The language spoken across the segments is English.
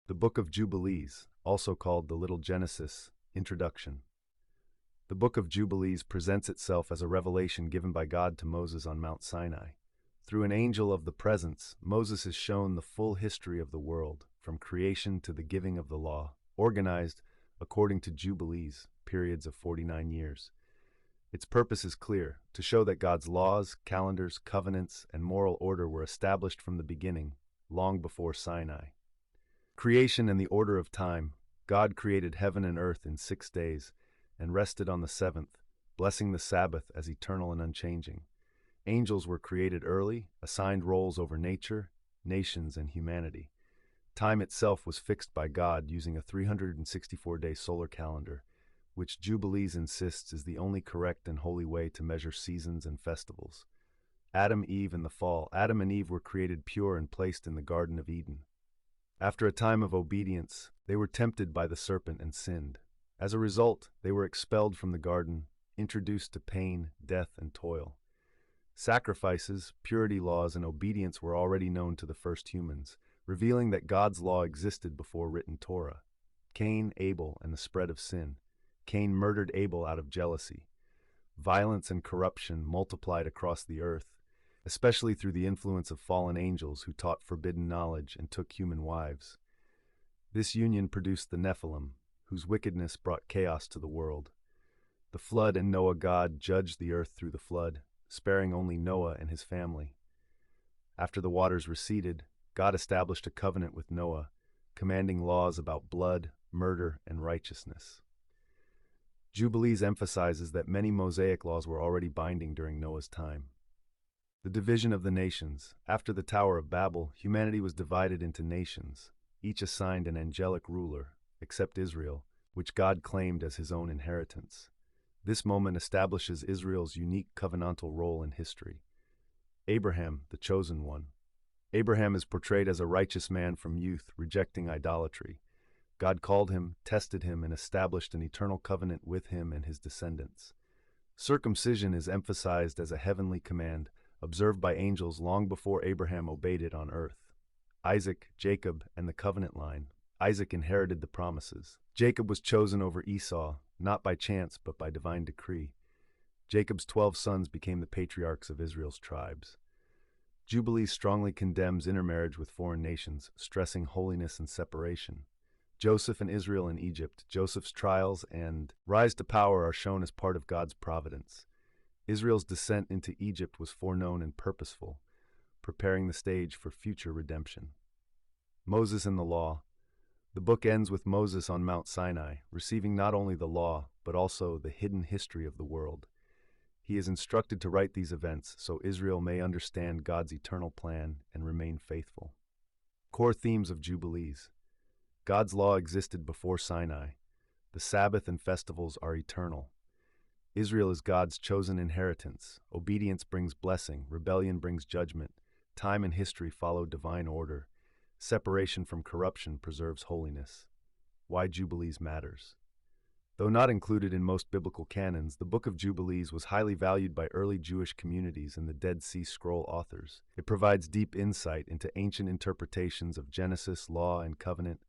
The Book of Jubilees, also called the Little Genesis, Introduction. The Book of Jubilees presents itself as a revelation given by God to Moses on Mount Sinai. Through an angel of the presence, Moses is shown the full history of the world, from creation to the giving of the law, organized according to Jubilees, periods of 49 years. Its purpose is clear, to show that God's laws, calendars, covenants, and moral order were established from the beginning, long before Sinai. Creation and the order of time. God created heaven and earth in 6 days, and rested on the seventh, blessing the Sabbath as eternal and unchanging. Angels were created early, assigned roles over nature, nations, and humanity. Time itself was fixed by God using a 364-day solar calendar, which Jubilees insists is the only correct and holy way to measure seasons and festivals. Adam, Eve, and the fall. Adam and Eve were created pure and placed in the Garden of Eden. After a time of obedience, they were tempted by the serpent and sinned. As a result, they were expelled from the garden, introduced to pain, death, and toil. Sacrifices, purity laws, and obedience were already known to the first humans, revealing that God's law existed before written Torah. Cain, Abel, and the spread of sin. Cain murdered Abel out of jealousy. Violence and corruption multiplied across the earth, especially through the influence of fallen angels who taught forbidden knowledge and took human wives. This union produced the Nephilim, whose wickedness brought chaos to the world. The flood and Noah. God judged the earth through the flood, sparing only Noah and his family. After the waters receded, God established a covenant with Noah, commanding laws about blood, murder, and righteousness. Jubilees emphasizes that many Mosaic laws were already binding during Noah's time. The division of the nations. After the Tower of Babel, humanity was divided into nations, each assigned an angelic ruler, except Israel, which God claimed as his own inheritance. This moment establishes Israel's unique covenantal role in history. Abraham, the chosen one. Abraham is portrayed as a righteous man from youth, rejecting idolatry. God called him, tested him, and established an eternal covenant with him and his descendants. Circumcision is emphasized as a heavenly command, observed by angels long before Abraham obeyed it on earth. Isaac, Jacob, and the covenant line. Isaac inherited the promises. Jacob was chosen over Esau, not by chance but by divine decree. Jacob's 12 sons became the patriarchs of Israel's tribes. Jubilees strongly condemns intermarriage with foreign nations, stressing holiness and separation. Joseph and Israel in Egypt. Joseph's trials and rise to power are shown as part of God's providence. Israel's descent into Egypt was foreknown and purposeful, preparing the stage for future redemption. Moses and the Law. The book ends with Moses on Mount Sinai, receiving not only the law, but also the hidden history of the world. He is instructed to write these events so Israel may understand God's eternal plan and remain faithful. Core themes of Jubilees. God's law existed before Sinai. The Sabbath and festivals are eternal. Israel is God's chosen inheritance. Obedience brings blessing, rebellion brings judgment. Time and history follow divine order. Separation from corruption preserves holiness. Why Jubilees matters. Though not included in most biblical canons, the Book of Jubilees was highly valued by early Jewish communities and the Dead Sea Scroll authors. It provides deep insight into ancient interpretations of Genesis, law, and covenant,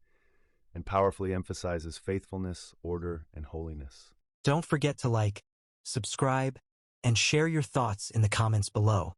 and powerfully emphasizes faithfulness, order, and holiness. Don't forget to like, subscribe, and share your thoughts in the comments below.